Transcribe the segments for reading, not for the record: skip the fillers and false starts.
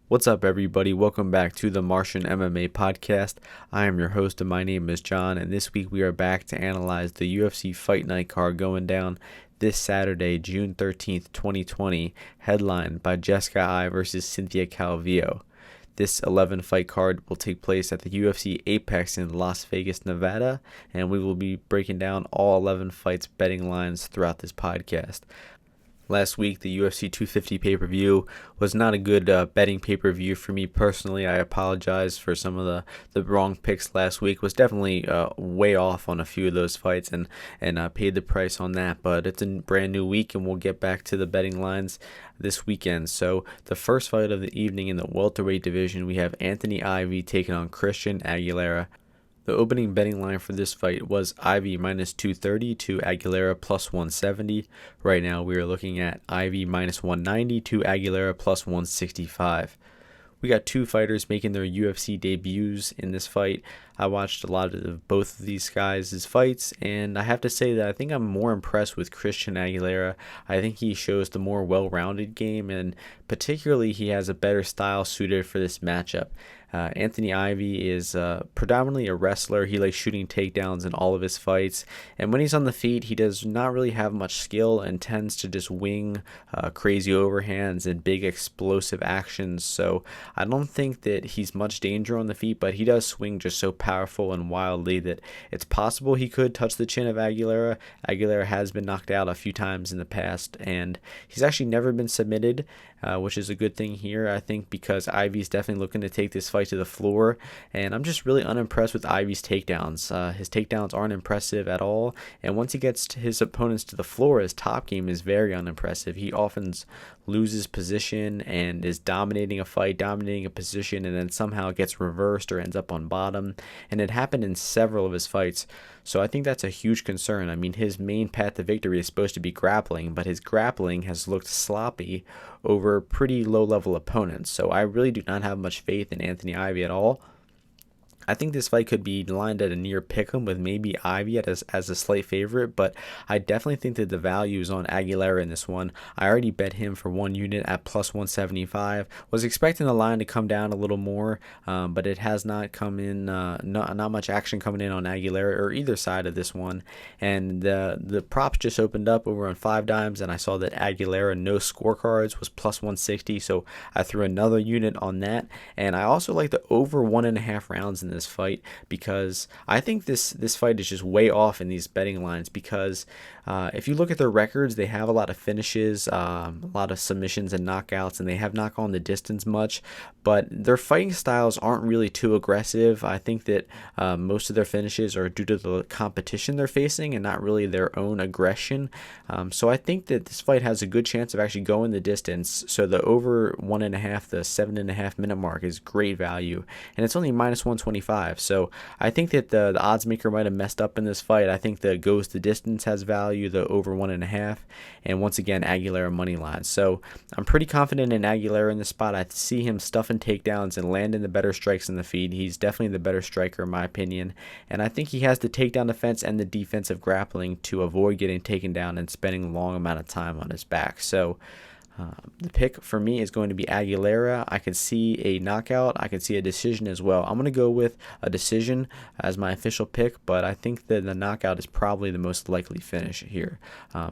What's up, everybody? Welcome back to the Martian MMA podcast. I am your host, and my name is John, and this week we are back to analyze the UFC Fight Night card going down this Saturday, June 13th, 2020, headlined by Jessica Eye versus Cynthia Calvillo. This 11-fight card will take place at the UFC Apex in Las Vegas, Nevada, and we will be breaking down all 11 fights betting lines throughout this podcast. Last week, the UFC 250 pay-per-view was not a good betting pay-per-view for me personally. I apologize for some of the wrong picks last week. Was definitely way off on a few of those fights and paid the price on that. But it's a brand new week, and we'll get back to the betting lines this weekend. So the first fight of the evening in the welterweight division, we have Anthony Ivy taking on Griffin-Aguilera. The opening betting line for this fight was Ivy minus 230 to Aguilera plus 170. Right now we are looking at Ivy minus 190 to Aguilera plus 165. We got two fighters making their UFC debuts in this fight. I watched a lot of both of these guys' fights, and I have to say that I think I'm more impressed with Christian Aguilera. I think he shows the more well-rounded game, and particularly he has a better style suited for this matchup. Anthony Ivy is predominantly a wrestler. He likes shooting takedowns in all of his fights, and when he's on the feet, he does not really have much skill and tends to just wing crazy overhands and big explosive actions. So I don't think that he's much danger on the feet, but he does swing just so powerful and wildly that it's possible he could touch the chin of Aguilera. Aguilera has been knocked out a few times in the past, and he's actually never been submitted, which is a good thing here, I think, because Ivy's definitely looking to take this fight to the floor, and I'm just really unimpressed with Ivy's takedowns. His takedowns aren't impressive at all, and once he gets his opponents to the floor, his top game is very unimpressive. He often loses position and is dominating a fight, dominating a position, and then somehow gets reversed or ends up on bottom, and it happened in several of his fights. So I think that's a huge concern. I mean, his main path to victory is supposed to be grappling, but his grappling has looked sloppy over pretty low-level opponents. So I really do not have much faith in Anthony Ivy at all. I think this fight could be lined at a near pick'em with maybe Ivy as a slight favorite, but I definitely think that the value is on Aguilera in this one. I already bet him for one unit at plus 175. Was expecting the line to come down a little more, but it has not come in. Not much action coming in on Aguilera or either side of this one. And the props just opened up over on 5Dimes, and I saw that Aguilera no scorecards was plus 160, so I threw another unit on that. And I also like the over 1.5 rounds in this fight, because I think this fight is just way off in these betting lines, because if you look at their records, they have a lot of finishes, a lot of submissions and knockouts, and they have not gone the distance much, but their fighting styles aren't really too aggressive. I think that most of their finishes are due to the competition they're facing and not really their own aggression. So I think that this fight has a good chance of actually going the distance. So the over 1.5, the 7.5 minute mark is great value, and it's only minus 125. So I think that the odds maker might have messed up in this fight. I think the goes the distance has value, the over 1.5, and once again Aguilera money line. So I'm pretty confident in Aguilera in this spot. I see him stuffing takedowns and landing the better strikes in the feed. He's definitely the better striker in my opinion, and I think he has the takedown defense and the defensive grappling to avoid getting taken down and spending a long amount of time on his back. So the pick for me is going to be Aguilera. I could see a knockout. I could see a decision as well. I'm going to go with a decision as my official pick, but I think that the knockout is probably the most likely finish here.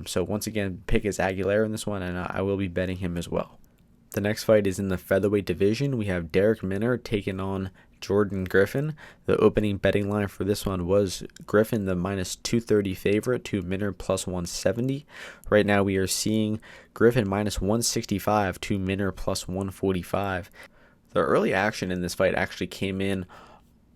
So once again, pick is Aguilera in this one, and I will be betting him as well. The next fight is in the featherweight division. We have Minner taking on Jordan Griffin. The opening betting line for this one was Griffin, the minus 230 favorite, to Minner plus 170. Right now we are seeing Griffin minus 165 to Minner plus 145. The early action in this fight actually came in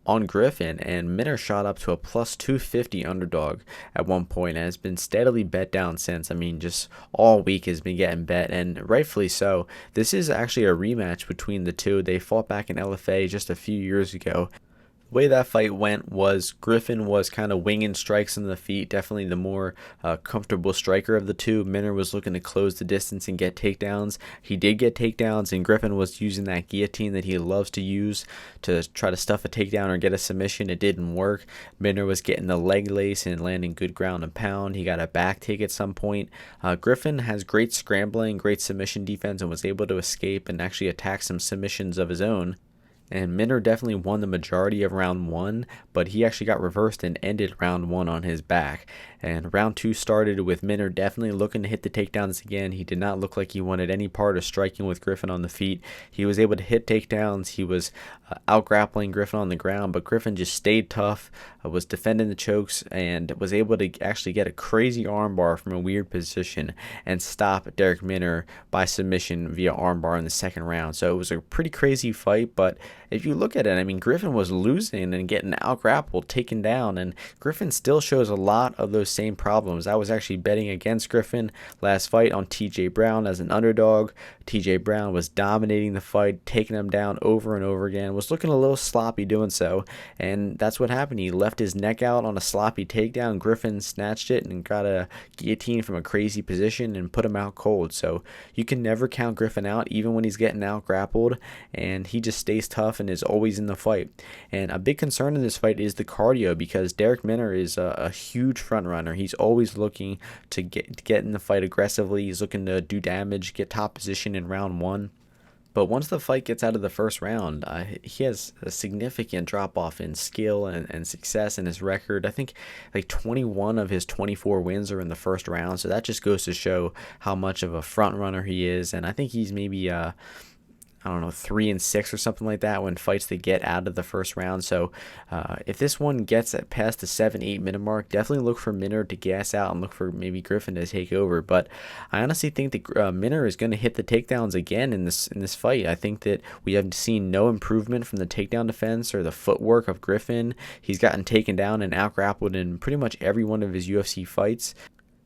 on Griffin, and Minner shot up to a plus 250 underdog at one point and has been steadily bet down since. I mean, just all week has been getting bet, and rightfully so. This is actually a rematch between the two. They fought back in LFA just a few years ago. The way that fight went was Griffin was kind of winging strikes in the feet, definitely the more comfortable striker of the two. Minner was looking to close the distance and get takedowns. He did get takedowns, and Griffin was using that guillotine that he loves to use to try to stuff a takedown or get a submission. It didn't work. Minner was getting the leg lace and landing good ground and pound. He got a back take at some point. Griffin has great scrambling, great submission defense, and was able to escape and actually attack some submissions of his own. And Minner definitely won the majority of round 1, but he actually got reversed and ended round 1 on his back. And round 2 started with Minner definitely looking to hit the takedowns again. He did not look like he wanted any part of striking with Griffin on the feet. He was able to hit takedowns. He was out-grappling Griffin on the ground, but Griffin just stayed tough, was defending the chokes, and was able to actually get a crazy armbar from a weird position and stop Darrick Minner by submission via armbar in the second round. So it was a pretty crazy fight, but if you look at it, I mean, Griffin was losing and getting out-grappled, taken down, and Griffin still shows a lot of those same problems. I was actually betting against Griffin last fight on TJ Brown as an underdog. TJ Brown was dominating the fight, taking him down over and over again, was looking a little sloppy doing so, and that's what happened. He left his neck out on a sloppy takedown. Griffin snatched it and got a guillotine from a crazy position and put him out cold. So you can never count Griffin out, even when he's getting out-grappled, and he just stays tough and is always in the fight. And a big concern in this fight is the cardio, because Darrick Minner is a huge front runner. He's always looking to get in the fight aggressively. He's looking to do damage, get top position in round 1. But once the fight gets out of the first round, he has a significant drop-off in skill and success in his record. I think like 21 of his 24 wins are in the first round, so that just goes to show how much of a front runner he is. And I think he's maybe 3-6 or something like that when fights that get out of the first round. So if this one gets past the 7-8 minute mark, definitely look for Minner to gas out and look for maybe Griffin to take over. But I honestly think that Minner is going to hit the takedowns again in this fight. I think that we have seen no improvement from the takedown defense or the footwork of Griffin. He's gotten taken down and out-grappled in pretty much every one of his UFC fights.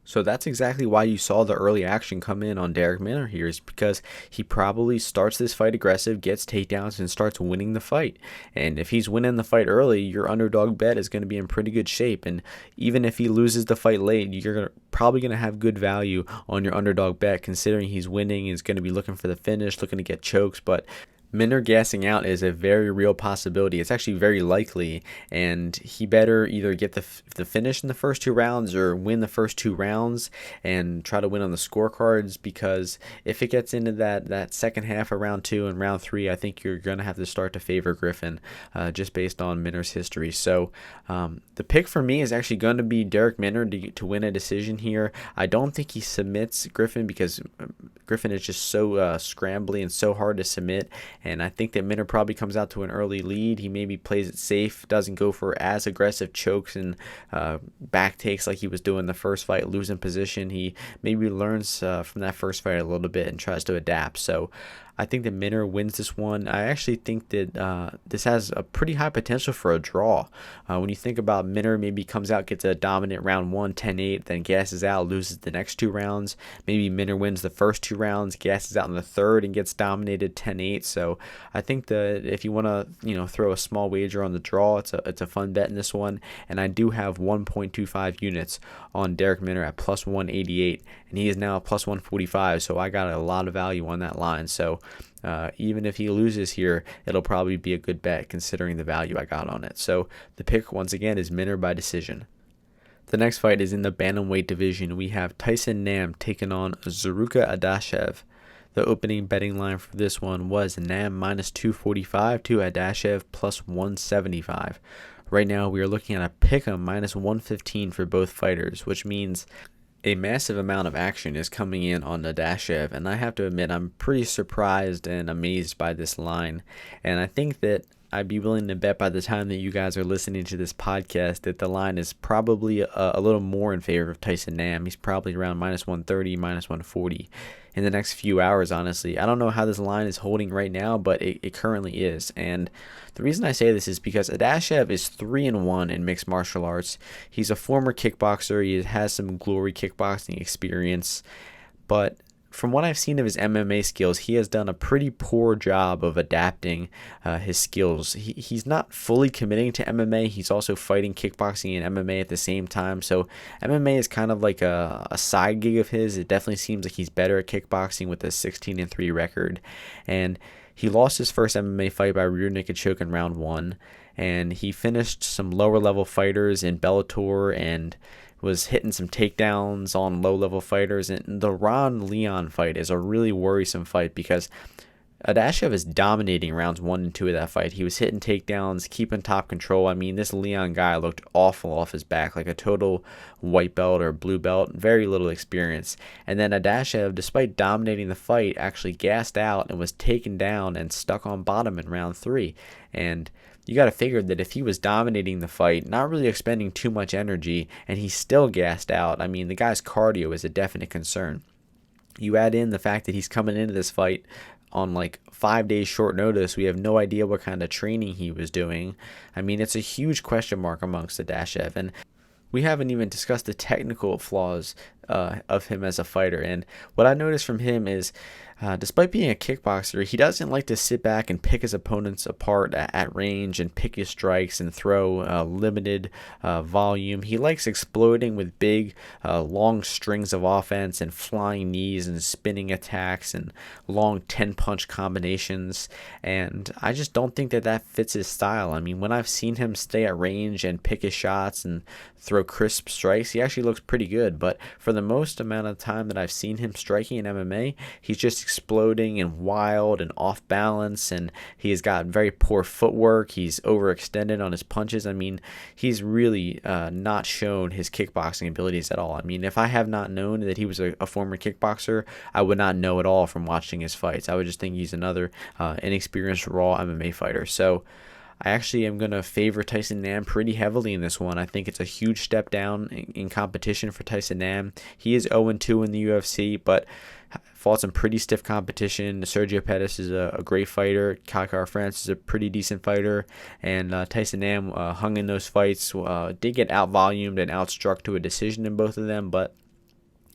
So that's exactly why you saw the early action come in on Darrick Minner here, is because he probably starts this fight aggressive, gets takedowns, and starts winning the fight. And if he's winning the fight early, your underdog bet is going to be in pretty good shape. And even if he loses the fight late, you're probably going to have good value on your underdog bet, considering he's winning, he's going to be looking for the finish, looking to get chokes. But Minner gassing out is a very real possibility. It's actually very likely, and he better either get the finish in the first 2 rounds or win the first 2 rounds and try to win on the scorecards, because if it gets into that second half of round 2 and round 3, I think you're going to have to start to favor Griffin just based on Minner's history. So the pick for me is actually going to be Darrick Minner to win a decision here. I don't think he submits Griffin, because Griffin is just so scrambly and so hard to submit. And I think that Minner probably comes out to an early lead. He maybe plays it safe, doesn't go for as aggressive chokes and back takes like he was doing the first fight, losing position. He maybe learns from that first fight a little bit and tries to adapt. So I think that Minner wins this one. I actually think that this has a pretty high potential for a draw. When you think about Minner, maybe comes out, gets a dominant round 1, 10-8, then gasses out, loses the next 2 rounds. Maybe Minner wins the first 2 rounds, gasses out in the third, and gets dominated 10-8. So I think that if you want to, throw a small wager on the draw, it's a fun bet in this one. And I do have 1.25 units on Darrick Minner at plus 188, and he is now plus 145. So I got a lot of value on that line. So even if he loses here, it'll probably be a good bet considering the value I got on it. So the pick once again is Minner by decision. The next fight is in the bantamweight division. We have Tyson Nam taking on Rosa-Aguilar. The opening betting line for this one was Nam minus 245 to Adashev plus 175. Right now we are looking at a pick'em minus 115 for both fighters, which means a massive amount of action is coming in on Adashev, and I have to admit I'm pretty surprised and amazed by this line. And I think that I'd be willing to bet by the time that you guys are listening to this podcast that the line is probably a little more in favor of Tyson Nam. He's probably around minus 130, minus 140 in the next few hours, honestly. I don't know how this line is holding right now, but it currently is. And the reason I say this is because Adashev is 3-1 in mixed martial arts. He's a former kickboxer. He has some glory kickboxing experience, but from what I've seen of his MMA skills, he has done a pretty poor job of adapting his skills. He's not fully committing to MMA. He's also fighting kickboxing and MMA at the same time. So MMA is kind of like a side gig of his. It definitely seems like he's better at kickboxing with a 16-3 record. And he lost his first MMA fight by rear naked choke in round 1. And he finished some lower level fighters in Bellator and was hitting some takedowns on low-level fighters. And the Ron Leon fight is a really worrisome fight because Adashev is dominating rounds 1 and 2 of that fight. He was hitting takedowns, keeping top control. I mean, this Leon guy looked awful off his back, like a total white belt or blue belt, very little experience. And then Adashev, despite dominating the fight, actually gassed out and was taken down and stuck on bottom in round 3. And you got to figure that if he was dominating the fight, not really expending too much energy, and he still gassed out, I mean, the guy's cardio is a definite concern. You add in the fact that he's coming into this fight on like 5 days short notice. We have no idea what kind of training he was doing. I mean, it's a huge question mark amongst Adashev, and we haven't even discussed the technical flaws of him as a fighter. And what I noticed from him is, despite being a kickboxer, he doesn't like to sit back and pick his opponents apart at range and pick his strikes and throw limited volume. He likes exploding with big, long strings of offense and flying knees and spinning attacks and long 10-punch combinations. And I just don't think that fits his style. I mean, when I've seen him stay at range and pick his shots and throw crisp strikes, he actually looks pretty good. But for the most amount of time that I've seen him striking in MMA, he's just exploding and wild and off balance, and he's got very poor footwork. He's overextended on his punches. I mean, he's really not shown his kickboxing abilities at all. I mean, if I have not known that he was a former kickboxer, I would not know at all from watching his fights. I would just think he's another inexperienced raw MMA fighter. So I actually am going to favor Tyson Nam pretty heavily in this one. I think it's a huge step down in competition for Tyson Nam. He is 0-2 in the UFC, but fought some pretty stiff competition. Sergio Pettis is a great fighter. Kai France is a pretty decent fighter. And Tyson Nam hung in those fights. Did get out-volumed and outstruck to a decision in both of them, but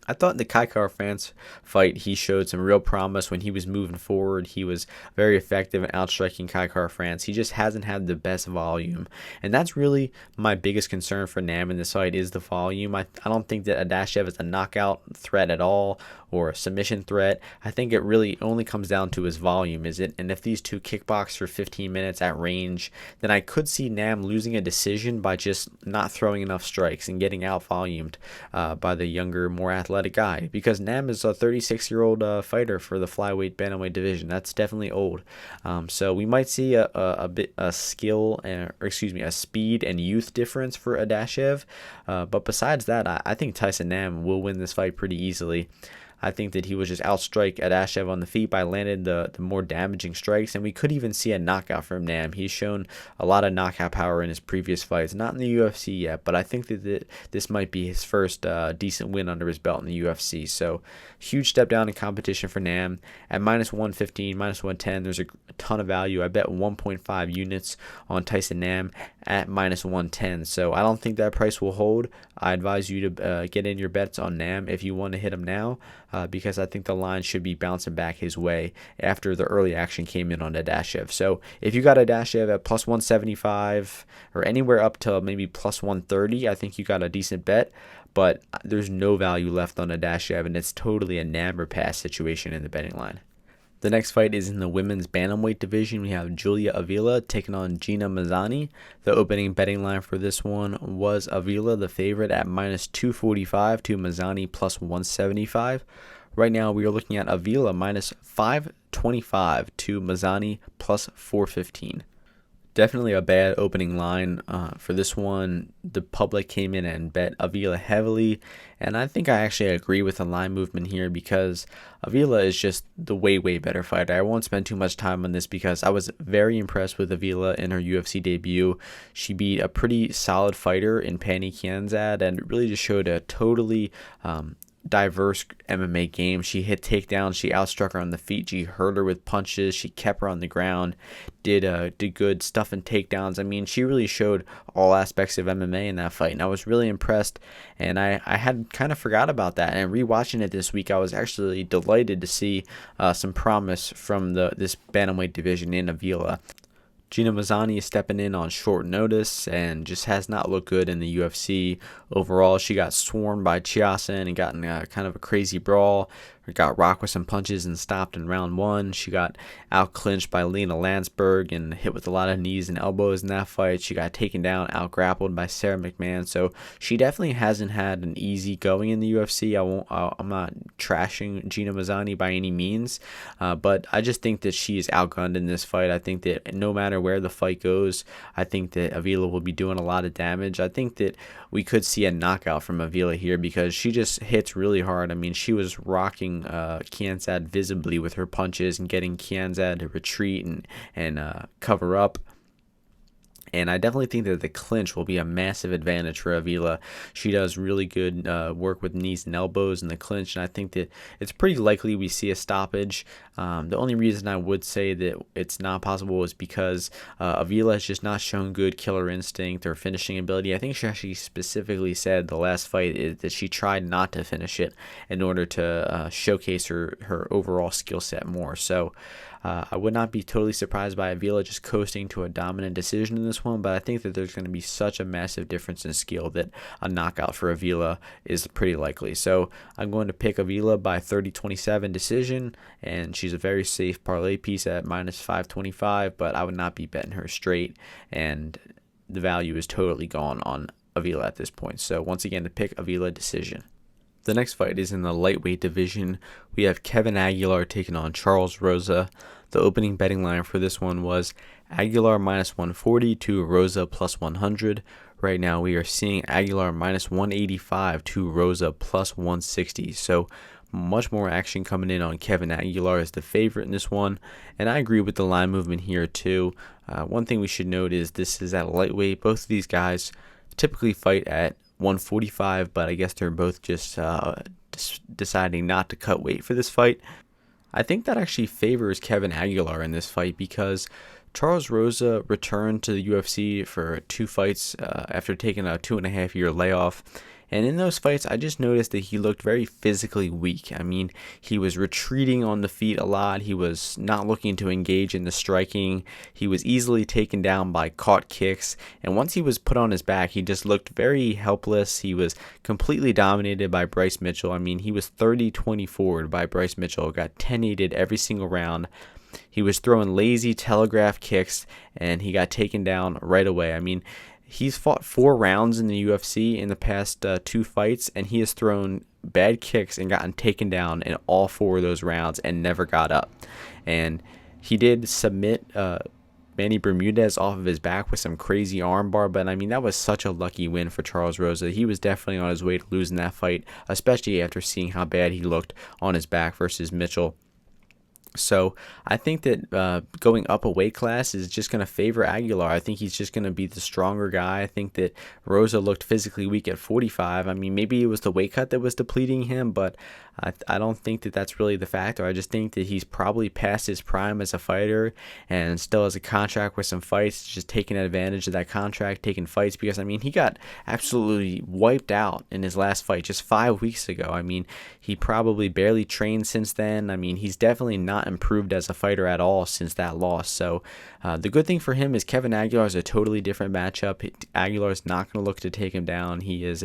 I thought in the Kai France fight, he showed some real promise when he was moving forward. He was very effective in outstriking Kai France. He just hasn't had the best volume. And that's really my biggest concern for Nam in this fight is the volume. I don't think that Adashev is a knockout threat at all or a submission threat. I think it really only comes down to his volume, is it? And if these two kickbox for 15 minutes at range, then I could see Nam losing a decision by just not throwing enough strikes and getting out-volumed by the younger, more athletic guy, because Nam is a 36-year-old fighter for the flyweight bantamweight division. That's definitely old. So we might see a speed and youth difference for Adashev. But besides that, I think Tyson Nam will win this fight pretty easily. I think that he will just outstrike Adashev on the feet by landing the more damaging strikes, and we could even see a knockout from Nam. He's shown a lot of knockout power in his previous fights, not in the UFC yet, but I think that this might be his first decent win under his belt in the UFC. So huge step down in competition for Nam. At -115, -110, there's a ton of value. I bet 1.5 units on Tyson Nam at -110. So I don't think that price will hold. I advise you to get in your bets on Nam if you want to hit him now. Because I think the line should be bouncing back his way after the early action came in on Adashev. So if you got Adashev at +175 or anywhere up to maybe +130, I think you got a decent bet. But there's no value left on Adashev, and it's totally a Nam or pass situation in the betting line. The next fight is in the women's bantamweight division. We have Julia Avila taking on Gina Mazany. The opening betting line for this one was Avila, the favorite, at -245 to Mazany +175. Right now, we are looking at Avila -525 to Mazany +415. Definitely a bad opening line for this one. The public came in and bet Avila heavily, and I think I actually agree with the line movement here because Avila is just the way better fighter. I won't spend too much time on this because I was very impressed with Avila in her UFC debut. She beat a pretty solid fighter in Pani Kianzad and really just showed a totally diverse MMA game. She hit takedowns, she outstruck her on the feet, she hurt her with punches, she kept her on the ground, did good stuff in takedowns. I mean, she really showed all aspects of MMA in that fight, and I was really impressed. And I had kind of forgot about that. And rewatching it this week, I was actually delighted to see some promise from this bantamweight division in Avila. Ivy-Mazany is stepping in on short notice and just has not looked good in the UFC. Overall, she got swarmed by Chiasen and got in kind of a crazy brawl. Got rocked with some punches and stopped in round 1. She got out-clinched by Lena Landsberg and hit with a lot of knees and elbows in that fight. She got taken down, out-grappled by Sarah McMahon. So she definitely hasn't had an easy going in the UFC. I'm not trashing Ivy-Mazany by any means, but I just think that she is outgunned in this fight. I think that no matter where the fight goes, I think that Avila will be doing a lot of damage. I think that we could see a knockout from Avila here because she just hits really hard. I mean, she was rocking Kianzad visibly with her punches and getting Kianzad to retreat and cover up. And I definitely think that the clinch will be a massive advantage for Avila. She does really good work with knees and elbows in the clinch, and I think that it's pretty likely we see a stoppage. The only reason I would say that it's not possible is because Avila has just not shown good killer instinct or finishing ability. I think she actually specifically said the last fight is that she tried not to finish it in order to showcase her overall skill set more. So I would not be totally surprised by Avila just coasting to a dominant decision in this one, but I think that there's going to be such a massive difference in skill that a knockout for Avila is pretty likely. So I'm going to pick Avila by 30-27 decision, and she's a very safe parlay piece at minus 525, but I would not be betting her straight, and the value is totally gone on Avila at this point. So once again, to pick Avila decision. The next fight is in the lightweight division. We have Kevin Aguilar taking on Charles Rosa. The opening betting line for this one was Aguilar minus 140 to Rosa plus 100. Right now we are seeing Aguilar minus 185 to Rosa plus 160. So much more action coming in on Kevin Aguilar as the favorite in this one. And I agree with the line movement here too. One thing we should note is this is at lightweight. Both of these guys typically fight at 145, but I guess they're both just deciding not to cut weight for this fight. I think that actually favors Kevin Aguilar in this fight because Charles Rosa returned to the UFC for 2 fights after taking a 2.5-year layoff. And in those fights, I just noticed that he looked very physically weak. I mean, he was retreating on the feet a lot. He was not looking to engage in the striking. He was easily taken down by caught kicks. And once he was put on his back, he just looked very helpless. He was completely dominated by Bryce Mitchell. I mean, he was 30-20 forward by Bryce Mitchell. Got 10-8 every single round. He was throwing lazy telegraph kicks, and he got taken down right away. I mean, he's fought 4 rounds in the UFC in the past 2 fights, and he has thrown bad kicks and gotten taken down in all 4 of those rounds and never got up. And he did submit Manny Bermudez off of his back with some crazy armbar, but I mean, that was such a lucky win for Charles Rosa. He was definitely on his way to losing that fight, especially after seeing how bad he looked on his back versus Mitchell. So I think that going up a weight class is just going to favor Aguilar. I think he's just going to be the stronger guy. I think that Rosa looked physically weak at 45. I mean, maybe it was the weight cut that was depleting him, but I don't think that that's really the factor. I just think that he's probably past his prime as a fighter and still has a contract with some fights, just taking advantage of that contract, taking fights, because, I mean, he got absolutely wiped out in his last fight just 5 weeks ago. I mean, he probably barely trained since then. I mean, he's definitely not improved as a fighter at all since that loss. So the good thing for him is Kevin Aguilar is a totally different matchup. Aguilar is not going to look to take him down. He is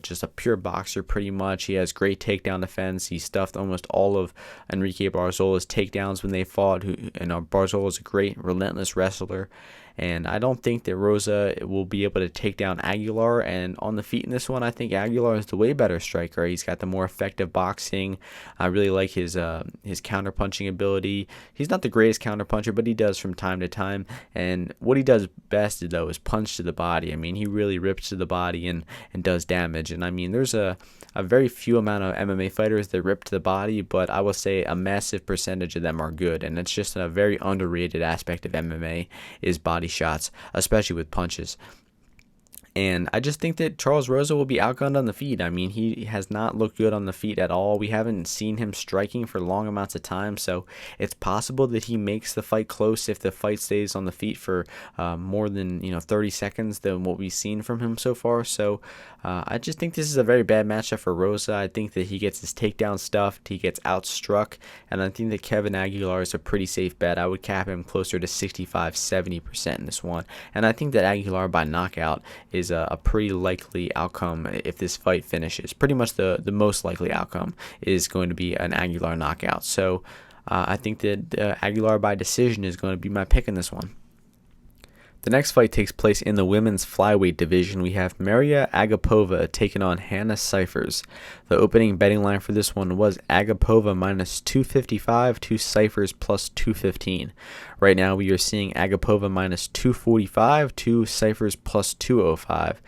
just a pure boxer pretty much. He has great takedown defense. He stuffed almost all of Enrique Barzola's takedowns when they fought. Barzola is a great relentless wrestler. And I don't think that Rosa will be able to take down Aguilar. And on the feet in this one, I think Aguilar is the way better striker. He's got the more effective boxing. I really like his counterpunching ability. He's not the greatest counterpuncher, but he does from time to time. And what he does best, though, is punch to the body. I mean, he really rips to the body and does damage. And I mean, there's a very few amount of MMA fighters that rip to the body, but I will say a massive percentage of them are good. And it's just a very underrated aspect of MMA is body shots, especially with punches. And I just think that Charles Rosa will be outgunned on the feet. I mean, he has not looked good on the feet at all. We haven't seen him striking for long amounts of time, so it's possible that he makes the fight close if the fight stays on the feet for more than 30 seconds than what we've seen from him so far. So I just think this is a very bad matchup for Rosa. I think that he gets his takedown stuffed, he gets outstruck, and I think that Kevin Aguilar is a pretty safe bet. I would cap him closer to 65-70% in this one, and I think that Aguilar by knockout is a pretty likely outcome if this fight finishes. Pretty much the most likely outcome is going to be an Aguilar knockout. So I think that Aguilar by decision is going to be my pick in this one. The next fight takes place in the women's flyweight division. We have Maria Agapova taking on Hannah-Cifers. The opening betting line for this one was Agapova minus 255 to Cifers plus 215. Right now we are seeing Agapova minus 245 to Cifers plus 205.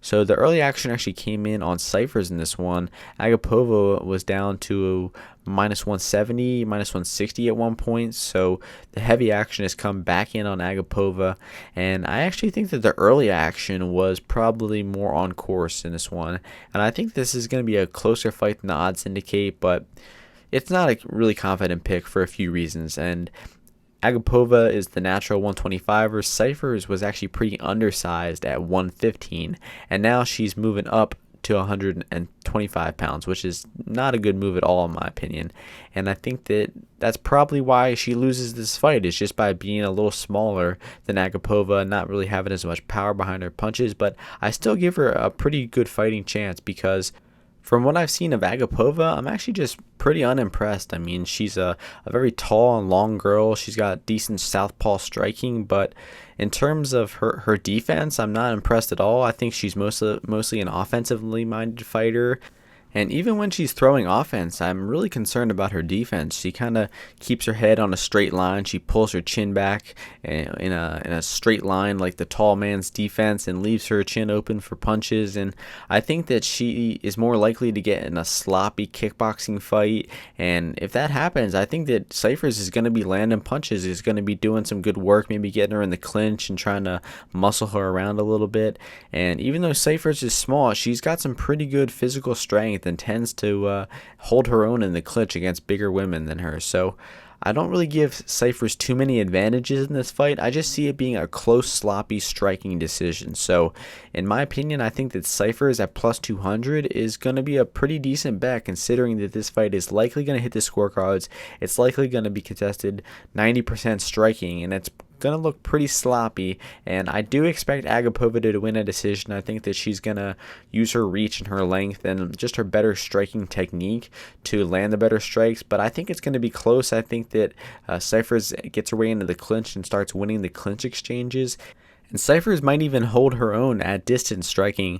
So the early action actually came in on Cifers in this one. Agapova was down to minus 170, minus 160 at one point. So the heavy action has come back in on Agapova. And I actually think that the early action was probably more on course in this one. And I think this is going to be a closer fight than the odds indicate, but it's not a really confident pick for a few reasons. And Agapova is the natural 125er. Cifers was actually pretty undersized at 115, and now she's moving up to 125 pounds, which is not a good move at all in my opinion. And I think that that's probably why she loses this fight, is just by being a little smaller than Agapova and not really having as much power behind her punches. But I still give her a pretty good fighting chance because from what I've seen of Agapova, I'm actually just pretty unimpressed. I mean, she's a very tall and long girl. She's got decent southpaw striking, but in terms of her defense, I'm not impressed at all. I think she's mostly an offensively minded fighter. And even when she's throwing offense, I'm really concerned about her defense. She kind of keeps her head on a straight line. She pulls her chin back in a straight line like the tall man's defense and leaves her chin open for punches. And I think that she is more likely to get in a sloppy kickboxing fight. And if that happens, I think that Cifers is going to be landing punches, is going to be doing some good work, maybe getting her in the clinch and trying to muscle her around a little bit. And even though Cifers is small, she's got some pretty good physical strength and tends to hold her own in the clinch against bigger women than her. So I don't really give Cifers too many advantages in this fight. I just see it being a close, sloppy, striking decision. So in my opinion, I think that Cifers at plus 200 is going to be a pretty decent bet, considering that this fight is likely going to hit the scorecards. It's likely going to be contested 90% striking, and it's going to look pretty sloppy. And I do expect Agapova to win a decision. I think that she's going to use her reach and her length and just her better striking technique to land the better strikes, but I think it's going to be close. I think that Cifers gets her way into the clinch and starts winning the clinch exchanges. And Cifers might even hold her own at distance striking,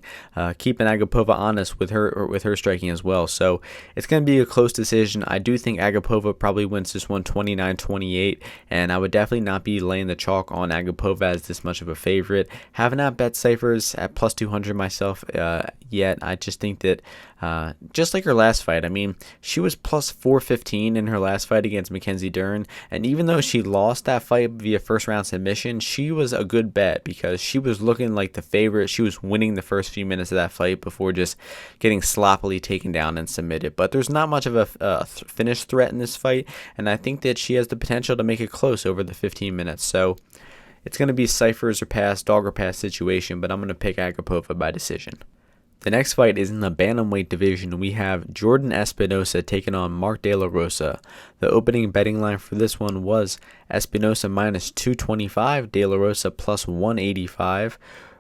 keeping Agapova honest with her striking as well. So it's going to be a close decision. I do think Agapova probably wins this one 29-28, and I would definitely not be laying the chalk on Agapova as this much of a favorite. Have not bet Cifers at plus 200 myself yet. I just think that just like her last fight, I mean, she was plus 415 in her last fight against Mackenzie Dern, and even though she lost that fight via first round submission, she was a good bet because she was looking like the favorite. She was winning the first few minutes of that fight before just getting sloppily taken down and submitted. But there's not much of a finish threat in this fight, and I think that she has the potential to make it close over the 15 minutes. So it's going to be Cifers or pass, dog or pass situation, but I'm going to pick Agapova by decision. The next fight is in the bantamweight division. We have Jordan Espinosa taking on Mark De La Rosa. The opening betting line for this one was Espinosa minus 225, De La Rosa plus 185.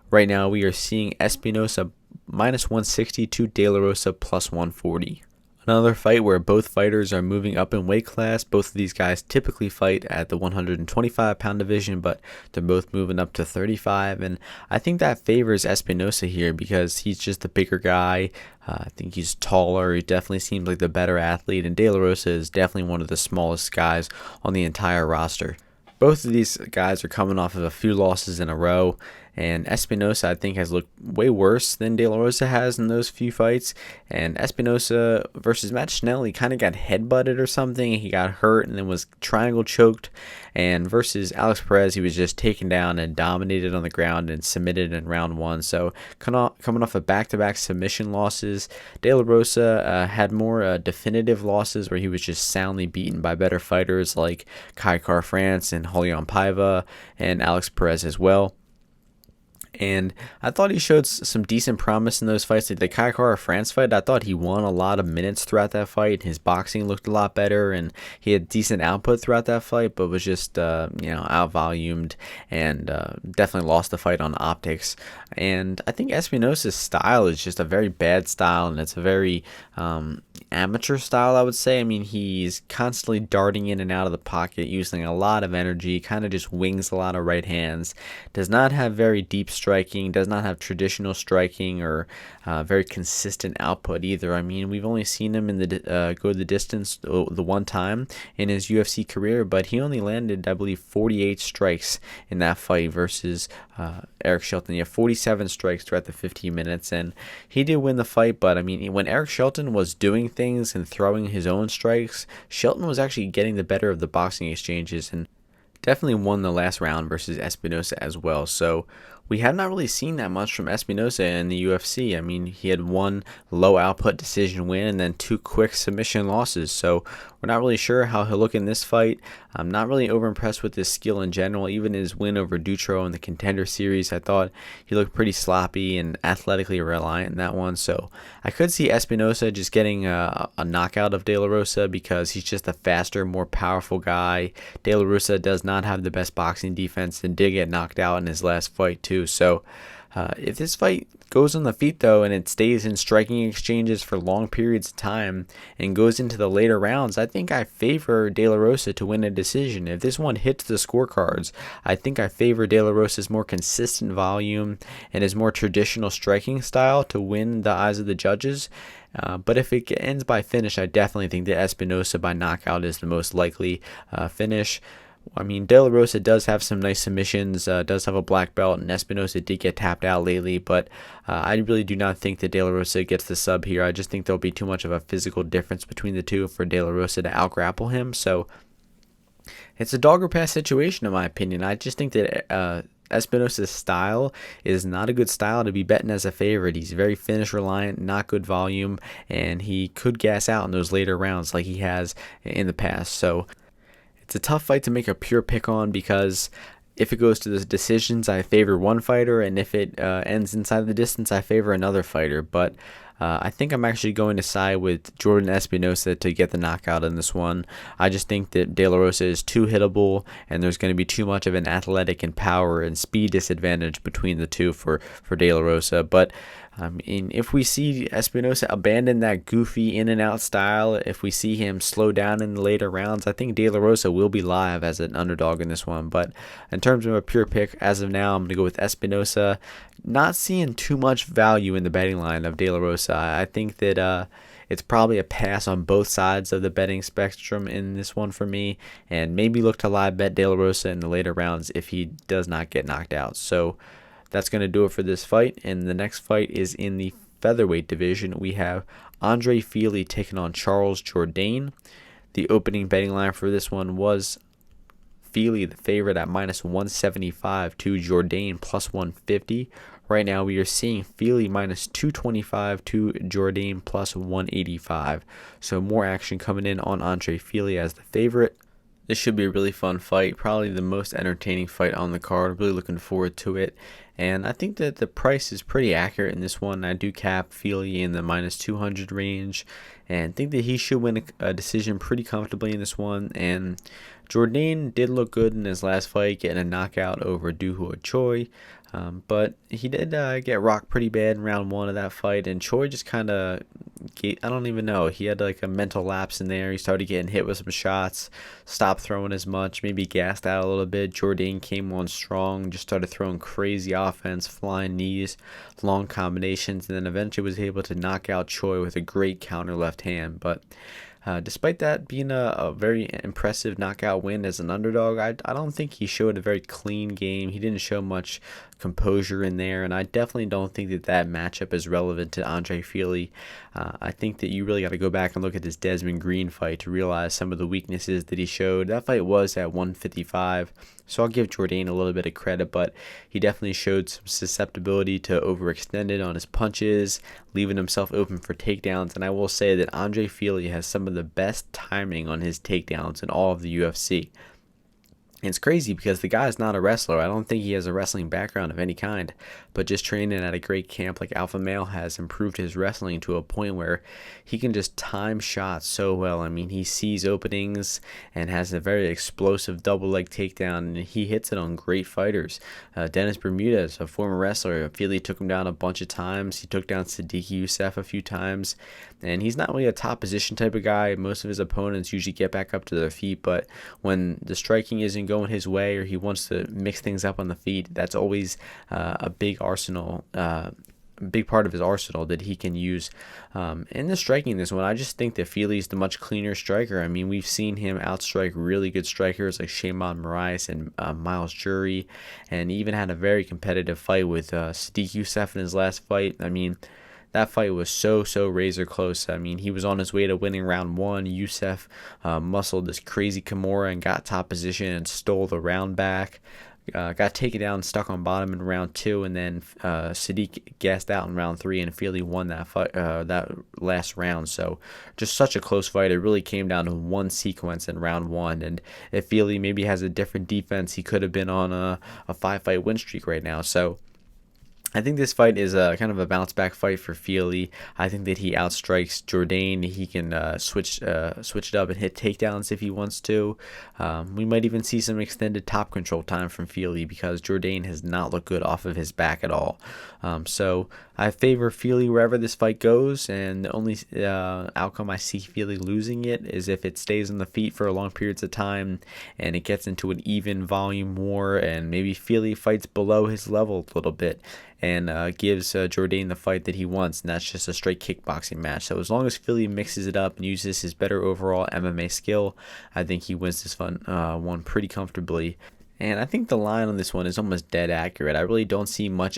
Right now we are seeing Espinosa minus 160 to De La Rosa plus 140. Another fight where both fighters are moving up in weight class. Both of these guys typically fight at the 125-pound division, but they're both moving up to 35, and I think that favors Espinosa here because he's just the bigger guy. I think he's taller. He definitely seems like the better athlete, and De La Rosa is definitely one of the smallest guys on the entire roster. Both of these guys are coming off of a few losses in a row, And Espinosa, I think, has looked way worse than De La Rosa has in those few fights. And Espinosa versus Matt Schnell, he kind of got headbutted or something. He got hurt and then was triangle choked. And versus Alex Perez, he was just taken down and dominated on the ground and submitted in round one. So coming off of back-to-back submission losses, De La Rosa had more definitive losses where he was just soundly beaten by better fighters like Kai Car-France and Julian Paiva and Alex Perez as well. And I thought he showed some decent promise in those fights. Like the Kai Car-France fight, I thought he won a lot of minutes throughout that fight. His boxing looked a lot better, and he had decent output throughout that fight, but was just out-volumed and definitely lost the fight on optics. And I think Espinosa's style is just a very bad style, and it's a very amateur style, I would say. I mean, he's constantly darting in and out of the pocket, using a lot of energy, kind of just wings a lot of right hands, does not have very deep striking, does not have traditional striking or very consistent output either. I mean, we've only seen him in the go the distance the one time in his UFC career, but he only landed, I believe, 48 strikes in that fight versus Eric Shelton. He had 47 strikes throughout the 15 minutes, and he did win the fight, but I mean, when Eric Shelton was doing things and throwing his own strikes, Shelton was actually getting the better of the boxing exchanges and definitely won the last round versus Espinosa as well. So we have not really seen that much from Espinosa in the UFC. I mean, he had one low output decision win and then two quick submission losses. So we're not really sure how he'll look in this fight. I'm not really overimpressed with his skill in general. Even his win over Dutro in the Contender Series, I thought he looked pretty sloppy and athletically reliant in that one. So I could see Espinosa just getting a knockout of De La Rosa because he's just a faster, more powerful guy. De La Rosa does not have the best boxing defense and did get knocked out in his last fight too. So if this fight goes on the feet though and it stays in striking exchanges for long periods of time and goes into the later rounds, I think I favor De La Rosa to win a decision. If this one hits the scorecards, I think I favor De La Rosa's more consistent volume and his more traditional striking style to win the eyes of the judges. But if it ends by finish, I definitely think that Espinosa by knockout is the most likely finish. I mean, De La Rosa does have some nice submissions, does have a black belt, and Espinosa did get tapped out lately, but I really do not think that De La Rosa gets the sub here. I just think there'll be too much of a physical difference between the two for De La Rosa to outgrapple him, so it's a dog or pass situation in my opinion. I just think that Espinosa's style is not a good style to be betting as a favorite. He's very finish reliant, not good volume, and he could gas out in those later rounds like he has in the past, so it's a tough fight to make a pure pick on because if it goes to the decisions, I favor one fighter, and if it ends inside the distance, I favor another fighter. But I think I'm actually going to side with Jordan Espinosa to get the knockout in this one. I just think that De La Rosa is too hittable, and there's going to be too much of an athletic and power and speed disadvantage between the two for De La Rosa. But I mean, if we see Espinosa abandon that goofy in and out style, if we see him slow down in the later rounds, I think De La Rosa will be live as an underdog in this one. But in terms of a pure pick, as of now, I'm going to go with Espinosa. Not seeing too much value in the betting line of De La Rosa. I think that it's probably a pass on both sides of the betting spectrum in this one for me, and maybe look to live bet De La Rosa in the later rounds if he does not get knocked out. So that's going to do it for this fight, and the next fight is in the featherweight division. We have Andre Fili taking on Charles Jourdain. The opening betting line for this one was Fili, the favorite, at minus 175 to Jourdain plus 150. Right now we are seeing Fili minus 225 to Jourdain plus 185. So more action coming in on Andre Fili as the favorite. This should be a really fun fight, probably the most entertaining fight on the card. Really looking forward to it. And I think that the price is pretty accurate in this one. I do cap Fili in the minus 200 range and think that he should win a decision pretty comfortably in this one. And Jourdain did look good in his last fight, getting a knockout over Doo Ho Choi. But he did get rocked pretty bad in round one of that fight, and Choi just kind of, I don't even know, he had like a mental lapse in there. He started getting hit with some shots, stopped throwing as much, maybe gassed out a little bit. Jourdain came on strong, just started throwing crazy offense, flying knees, long combinations, and then eventually was able to knock out Choi with a great counter left hand. But despite that being a very impressive knockout win as an underdog, I don't think he showed a very clean game. He didn't show much composure in there, and I definitely don't think that matchup is relevant to Andre Fili. I think that you really got to go back and look at this Desmond Green fight to realize some of the weaknesses that he showed. That fight was at 155, so I'll give Jourdain a little bit of credit, but he definitely showed some susceptibility to overextended on his punches, leaving himself open for takedowns. And I will say that Andre Fili has some of the best timing on his takedowns in all of the UFC. And it's crazy because the guy's not a wrestler. I don't think he has a wrestling background of any kind, but just training at a great camp like Alpha Male has improved his wrestling to a point where he can just time shots so well. I mean, he sees openings and has a very explosive double leg takedown, and he hits it on great fighters. Dennis Bermudez, a former wrestler, Fili took him down a bunch of times. He took down Sadiq Youssef a few times, and he's not really a top position type of guy. Most of his opponents usually get back up to their feet, but when the striking isn't going his way or he wants to mix things up on the feet, that's always a big arsenal, big part of his arsenal that he can use. In the striking this one, I just think that Fili's the much cleaner striker. I mean, we've seen him outstrike really good strikers like Shimon Moraes and Miles Jury, and he even had a very competitive fight with Sadiq Youssef in his last fight. I mean, that fight was so razor close. I mean, he was on his way to winning round one. Youssef muscled this crazy Kimura and got top position and stole the round back. Got taken down, stuck on bottom in round two, and then Sadiq gassed out in round three, and Fili won that fight, that last round. So just such a close fight. It really came down to one sequence in round one, and if Fili maybe has a different defense, he could have been on a 5-fight win streak right now. So I think this fight is a kind of a bounce back fight for Fili. I think that he outstrikes Jourdain. He can switch it up and hit takedowns if he wants to. We might even see some extended top control time from Fili because Jourdain has not looked good off of his back at all. So I favor Fili wherever this fight goes, and the only outcome I see Fili losing it is if it stays on the feet for long periods of time and it gets into an even volume war, and maybe Fili fights below his level a little bit and gives Jourdain the fight that he wants, and that's just a straight kickboxing match. So as long as Fili mixes it up and uses his better overall MMA skill, I think he wins this one pretty comfortably. And I think the line on this one is almost dead accurate. I really don't see much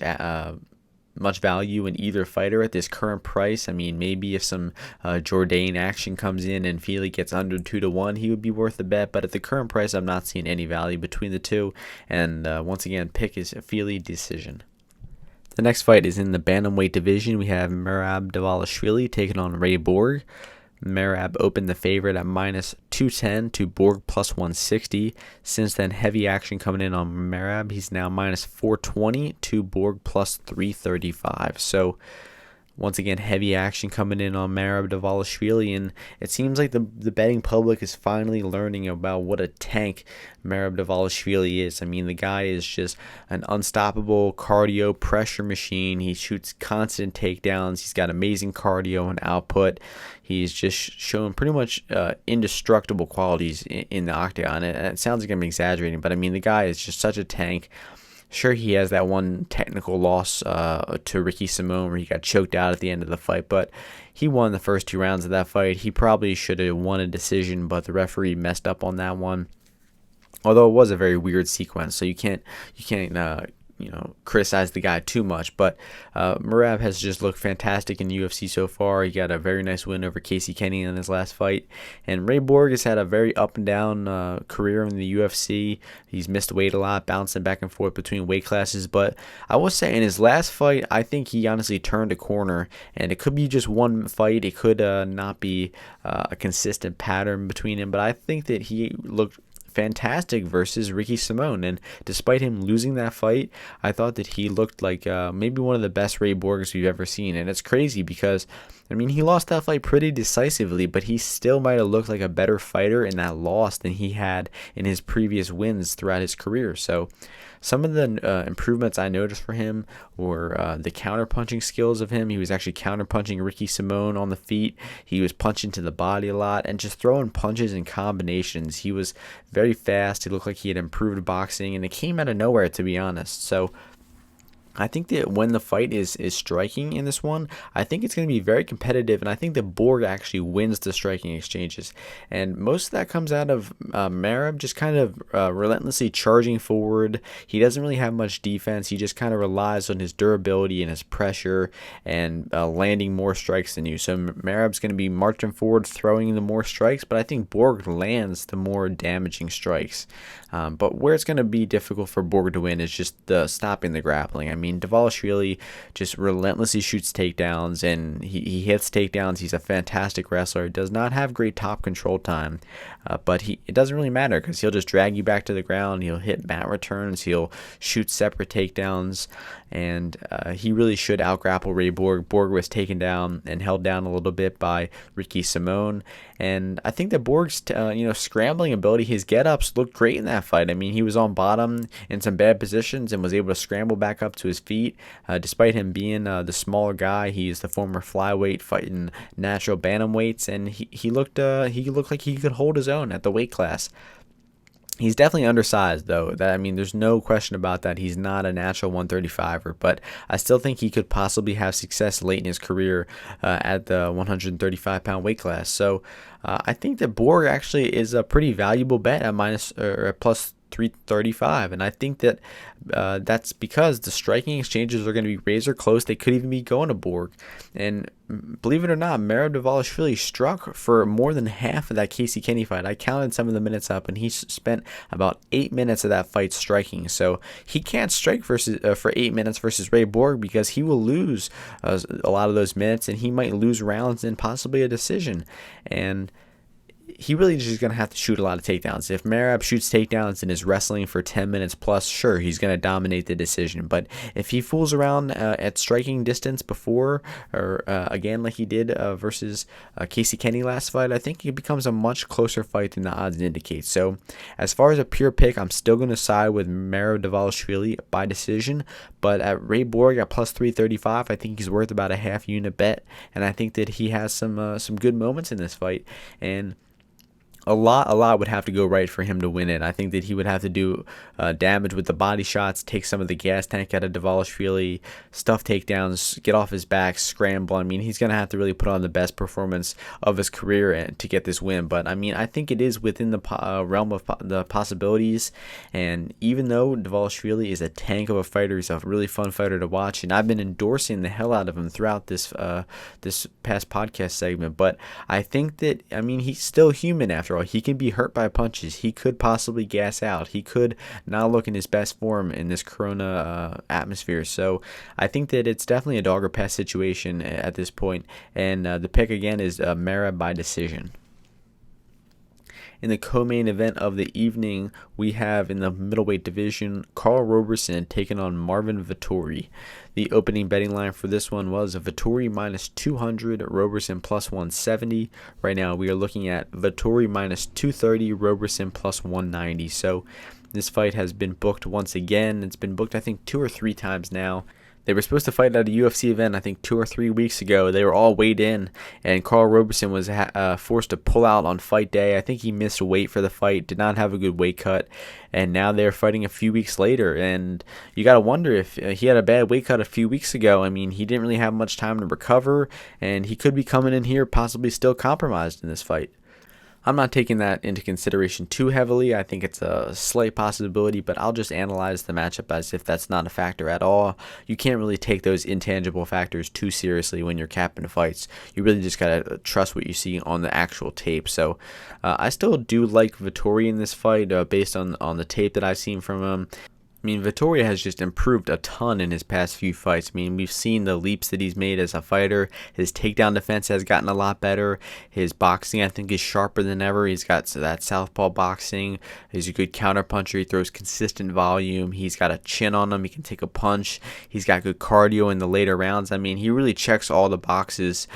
value in either fighter at this current price. I mean, maybe if some Jourdain action comes in and Fili gets under 2-1, he would be worth the bet. But at the current price, I'm not seeing any value between the two. And once again, pick is a Fili decision. The next fight is in the bantamweight division. We have Merab Dvalishvili taking on Ray Borg. Merab opened the favorite at minus 210 to Borg plus 160. Since then, heavy action coming in on Merab. He's now minus 420 to Borg plus 335. So once again, heavy action coming in on Merab Dvalishvili, and it seems like the betting public is finally learning about what a tank Merab Dvalishvili is. I mean, the guy is just an unstoppable cardio pressure machine. He shoots constant takedowns. He's got amazing cardio and output. He's just showing pretty much indestructible qualities in the octagon. And it sounds like I'm exaggerating, but I mean, the guy is just such a tank. Sure, he has that one technical loss to Ricky Simon where he got choked out at the end of the fight, but he won the first 2 rounds of that fight. He probably should have won a decision, but the referee messed up on that one. Although it was a very weird sequence, so you can't criticize the guy too much. But Merab has just looked fantastic in UFC so far. He got a very nice win over Casey Kenny in his last fight. And Ray Borg has had a very up and down career in the UFC. He's missed weight a lot, bouncing back and forth between weight classes. But I will say in his last fight, I think he honestly turned a corner. And it could be just one fight. It could not be a consistent pattern between him. But I think that he looked fantastic versus Ricky Simon, and despite him losing that fight, I thought that he looked like maybe one of the best Ray Borgs we've ever seen. And it's crazy because I mean, he lost that fight pretty decisively, but he still might have looked like a better fighter in that loss than he had in his previous wins throughout his career. So some of the improvements I noticed for him were the counter-punching skills of him. He was actually counter-punching Ricky Simon on the feet. He was punching to the body a lot and just throwing punches and combinations. He was very fast. He looked like he had improved boxing, and it came out of nowhere, to be honest. So I think that when the fight is striking in this one, I think it's going to be very competitive, and I think that Borg actually wins the striking exchanges. And most of that comes out of Merab just kind of relentlessly charging forward. He doesn't really have much defense. He just kind of relies on his durability and his pressure and landing more strikes than you. So Merab's going to be marching forward, throwing the more strikes, but I think Borg lands the more damaging strikes. But where it's going to be difficult for Borg to win is just stopping the grappling. I mean, Dvalishvili just relentlessly shoots takedowns, and he hits takedowns. He's a fantastic wrestler. Does not have great top control time, but it doesn't really matter because he'll just drag you back to the ground. He'll hit mat returns. He'll shoot separate takedowns, and he really should out-grapple Ray Borg. Borg was taken down and held down a little bit by Ricky Simone, and I think that Borg's scrambling ability, his get-ups looked great in that fight. I mean, he was on bottom in some bad positions and was able to scramble back up to his feet. Despite him being the smaller guy, he's the former flyweight fighting natural bantamweights, and he looked like he could hold his own at the weight class. He's definitely undersized, though. There's no question about that. He's not a natural 135er, but I still think he could possibly have success late in his career at the 135-pound weight class. So I think that Borg actually is a pretty valuable bet at plus 335, and I think that that's because the striking exchanges are going to be razor close. They could even be going to Borg, and believe it or not, Merab Dvalishvili struck for more than half of that Casey Kenny fight. I counted some of the minutes up, and he spent about 8 minutes of that fight striking. So he can't strike for 8 minutes versus Ray Borg because he will lose a lot of those minutes, and he might lose rounds and possibly a decision. And he really just going to have to shoot a lot of takedowns. If Merab shoots takedowns and is wrestling for 10 minutes plus, sure, he's going to dominate the decision. But if he fools around at striking distance before, or again like he did versus Casey Kenny last fight, I think it becomes a much closer fight than the odds indicate. So as far as a pure pick, I'm still going to side with Merab Dvalishvili by decision. But at Ray Borg at plus 335, I think he's worth about a half unit bet. And I think that he has some good moments in this fight. And a lot would have to go right for him to win it. I think that he would have to do damage with the body shots, take some of the gas tank out of Dvalishvili, stuff takedowns, get off his back, scramble. I mean, he's going to have to really put on the best performance of his career to get this win. But, I mean, I think it is within the realm of the possibilities. And even though Dvalishvili is a tank of a fighter, he's a really fun fighter to watch. And I've been endorsing the hell out of him throughout this past podcast segment. But I think that, he's still human after all. He can be hurt by punches. He could possibly gas out. He could not look in his best form in this Corona atmosphere. So I think that it's definitely a dog or pass situation at this point. And the pick again is Merab by decision. In the co-main event of the evening, we have in the middleweight division, Karl Roberson taking on Marvin Vettori. The opening betting line for this one was Vettori minus 200, Roberson plus 170. Right now, we are looking at Vettori minus 230, Roberson plus 190. So this fight has been booked once again. It's been booked, I think, 2 or 3 times now. They were supposed to fight at a UFC event, I think, 2 or 3 weeks ago. They were all weighed in, and Karl Roberson was forced to pull out on fight day. I think he missed weight for the fight, did not have a good weight cut, and now they're fighting a few weeks later. And you got to wonder if he had a bad weight cut a few weeks ago. I mean, he didn't really have much time to recover, and he could be coming in here possibly still compromised in this fight. I'm not taking that into consideration too heavily. I think it's a slight possibility, but I'll just analyze the matchup as if that's not a factor at all. You can't really take those intangible factors too seriously when you're capping fights. You really just got to trust what you see on the actual tape. So I still do like Vettori in this fight based on the tape that I've seen from him. I mean, Vettori has just improved a ton in his past few fights. I mean, we've seen the leaps that he's made as a fighter. His takedown defense has gotten a lot better. His boxing, I think, is sharper than ever. He's got that southpaw boxing. He's a good counterpuncher. He throws consistent volume. He's got a chin on him. He can take a punch. He's got good cardio in the later rounds. I mean, he really checks all the boxes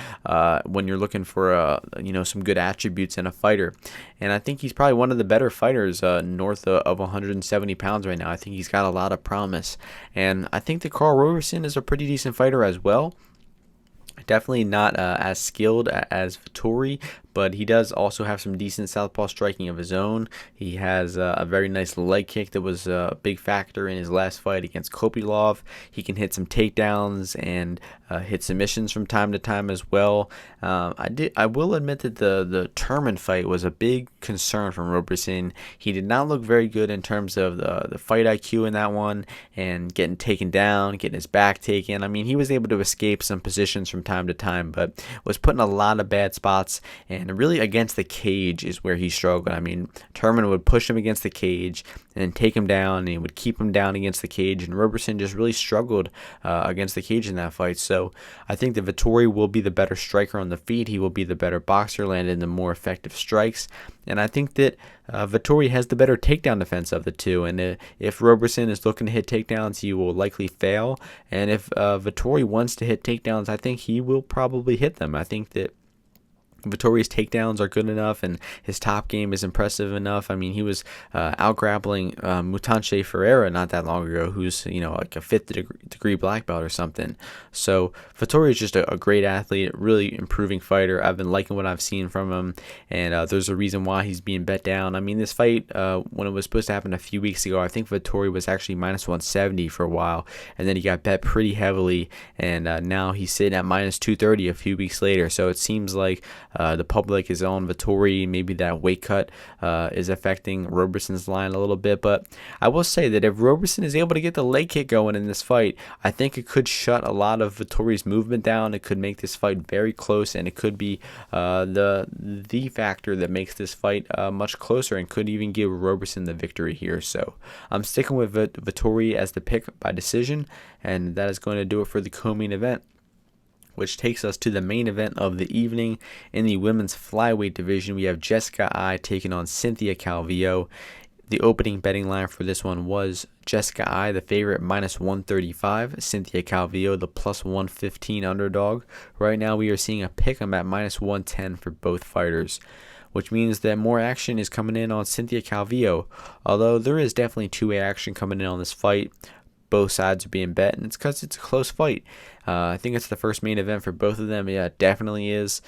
when you're looking for some good attributes in a fighter. And I think he's probably one of the better fighters north of 170 pounds right now. I think he's got a lot of promise. And I think that Karl Roberson is a pretty decent fighter as well. Definitely not as skilled as Vettori, but he does also have some decent southpaw striking of his own. He has a very nice leg kick that was a big factor in his last fight against Kopylov. He can hit some takedowns and hit submissions from time to time as well. I will admit that the Turman fight was a big concern from Roberson. He did not look very good in terms of the fight IQ in that one and getting taken down, getting his back taken. I mean, he was able to escape some positions from time to time, but was put in a lot of bad spots, and really against the cage is where he struggled. I mean, Turman would push him against the cage and then take him down, and he would keep him down against the cage, and Roberson just really struggled against the cage in that fight. So I think that Vettori will be the better striker on the feet. He will be the better boxer, landing the more effective strikes, and I think that Vettori has the better takedown defense of the two, and if Roberson is looking to hit takedowns, he will likely fail, and if Vettori wants to hit takedowns, I think he will probably hit them. I think that Vettori's takedowns are good enough, and his top game is impressive enough. I mean, he was out-grappling Mutanche Ferreira not that long ago, who's, like a fifth degree black belt or something. So Vettori is just a great athlete, really improving fighter. I've been liking what I've seen from him, and there's a reason why he's being bet down. I mean, this fight, when it was supposed to happen a few weeks ago, I think Vettori was actually minus 170 for a while, and then he got bet pretty heavily, and now he's sitting at minus 230 a few weeks later. So it seems like the public is on Vettori. Maybe that weight cut is affecting Roberson's line a little bit. But I will say that if Roberson is able to get the leg kick going in this fight, I think it could shut a lot of Vettori's movement down. It could make this fight very close, and it could be the factor that makes this fight much closer and could even give Roberson the victory here. So I'm sticking with Vettori as the pick by decision, and that is going to do it for the co-main event, which takes us to the main event of the evening. In the women's flyweight division, we have Jessica Eye taking on Cynthia Calvillo. The opening betting line for this one was Jessica Eye, the favorite, minus 135. Cynthia Calvillo, the plus 115 underdog. Right now, we are seeing a pick'em at minus 110 for both fighters, which means that more action is coming in on Cynthia Calvillo, although there is definitely two-way action coming in on this fight. Both sides are being bet, and it's because it's a close fight. I think it's the first main event for both of them. Yeah, it definitely is.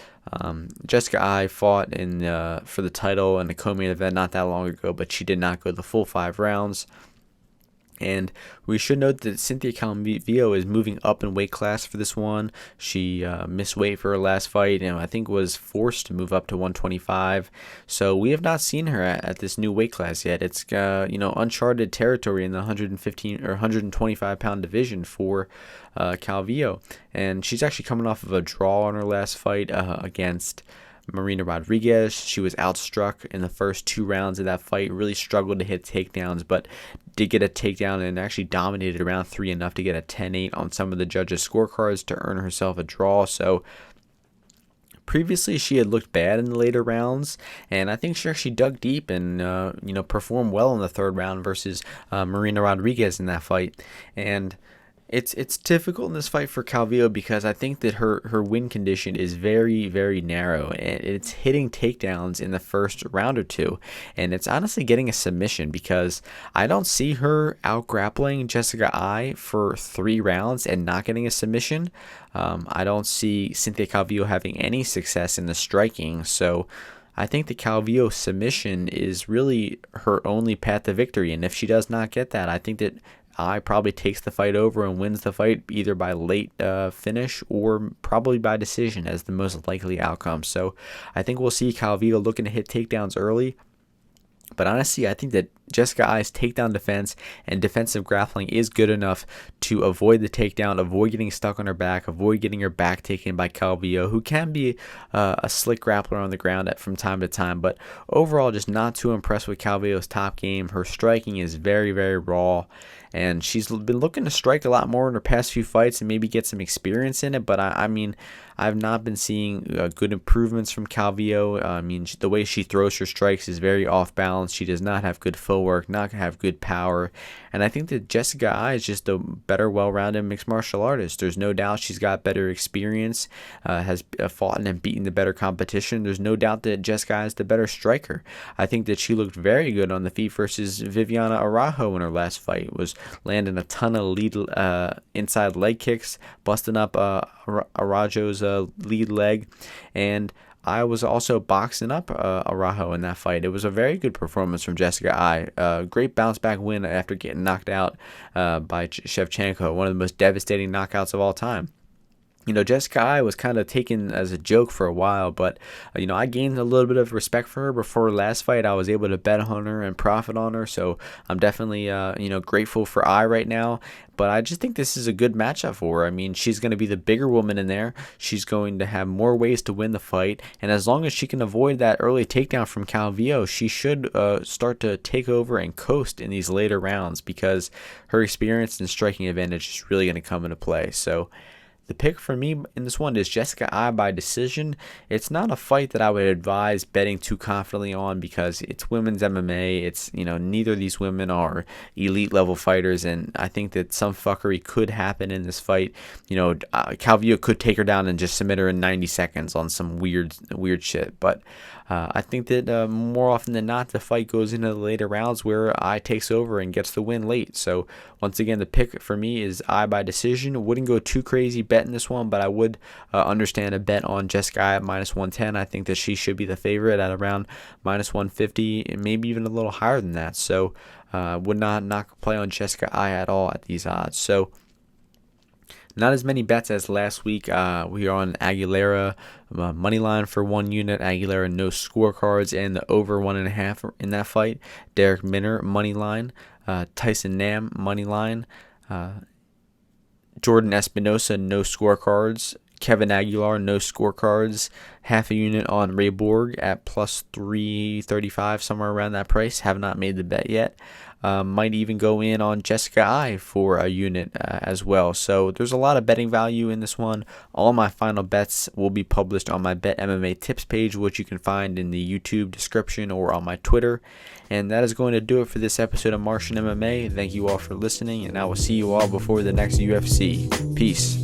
Jessica Eye fought for the title in the co-main event not that long ago, but she did not go the full 5 rounds. And we should note that Cynthia Calvillo is moving up in weight class for this one. She missed weight for her last fight, and I think was forced to move up to 125. So we have not seen her at this new weight class yet. It's uncharted territory in the 115 or 125 pound division for Calvillo, and she's actually coming off of a draw on her last fight against Marina Rodriguez. She was outstruck in the first 2 rounds of that fight, really struggled to hit takedowns, but did get a takedown and actually dominated round 3 enough to get a 10-8 on some of the judges' scorecards to earn herself a draw. So previously, she had looked bad in the later rounds, and I think she actually dug deep and performed well in the 3rd round versus Marina Rodriguez in that fight. And it's difficult in this fight for Calvillo because I think that her win condition is very, very narrow, and it's hitting takedowns in the first round or 2, and it's honestly getting a submission because I don't see her out-grappling Jessica Eye for 3 rounds and not getting a submission. I don't see Cynthia Calvillo having any success in the striking, so I think the Calvillo submission is really her only path to victory, and if she does not get that, I think that Eye probably takes the fight over and wins the fight either by late finish or probably by decision as the most likely outcome. So I think we'll see Calvillo looking to hit takedowns early. But honestly, I think that Jessica Eye's takedown defense and defensive grappling is good enough to avoid the takedown, avoid getting stuck on her back, avoid getting her back taken by Calvillo, who can be a slick grappler on the ground from time to time. But overall, just not too impressed with Calvillo's top game. Her striking is very, very raw, and she's been looking to strike a lot more in her past few fights and maybe get some experience in it. But I mean, I've not been seeing good improvements from Calvillo. I mean, the way she throws her strikes is very off balance. She does not have good footwork, not have good power. And I think that Jessica Eye is just a better, well-rounded mixed martial artist. There's no doubt she's got better experience, has fought and beaten the better competition. There's no doubt that Jessica Eye is the better striker. I think that she looked very good on the feet versus Viviana Araujo in her last fight. Was landing a ton of lead inside leg kicks, busting up Araujo's lead leg, and I was also boxing up Araujo in that fight. It was a very good performance from Jessica Eye. Great bounce back win after getting knocked out by Shevchenko, one of the most devastating knockouts of all time. Jessica Eye was kind of taken as a joke for a while, but, I gained a little bit of respect for her before last fight. I was able to bet on her and profit on her, so I'm definitely, grateful for Eye right now. But I just think this is a good matchup for her. I mean, she's going to be the bigger woman in there. She's going to have more ways to win the fight, and as long as she can avoid that early takedown from Calvillo, she should start to take over and coast in these later rounds, because her experience and striking advantage is really going to come into play. So the pick for me in this one is Jessica Eye by decision. It's not a fight that I would advise betting too confidently on, because it's women's MMA. It's, neither of these women are elite level fighters, and I think that some fuckery could happen in this fight. Calvillo could take her down and just submit her in 90 seconds on some weird shit. But I think that more often than not, the fight goes into the later rounds where Eye takes over and gets the win late. So once again, the pick for me is Eye by decision. Wouldn't go too crazy betting this one, but I would understand a bet on Jessica Eye at -110. I think that she should be the favorite at around -150, and maybe even a little higher than that. So would not knock play on Jessica Eye at all at these odds. So not as many bets as last week. We are on Aguilera money line for 1 unit. Aguilera no scorecards, and the over 1.5 in that fight. Derek Minner money line. Tyson Nam money line. Jordan Espinosa no scorecards. Kevin Aguilar no scorecards. Half a unit on Ray Borg at +335, somewhere around that price. Have not made the bet yet. Might even go in on Jessica Eye for a unit as well. So there's a lot of betting value in this one. All my final bets will be published on my Bet MMA tips page, which you can find in the YouTube description or on my Twitter. And that is going to do it for this episode of Martian MMA. Thank you all for listening, and I will see you all before the next UFC. Peace.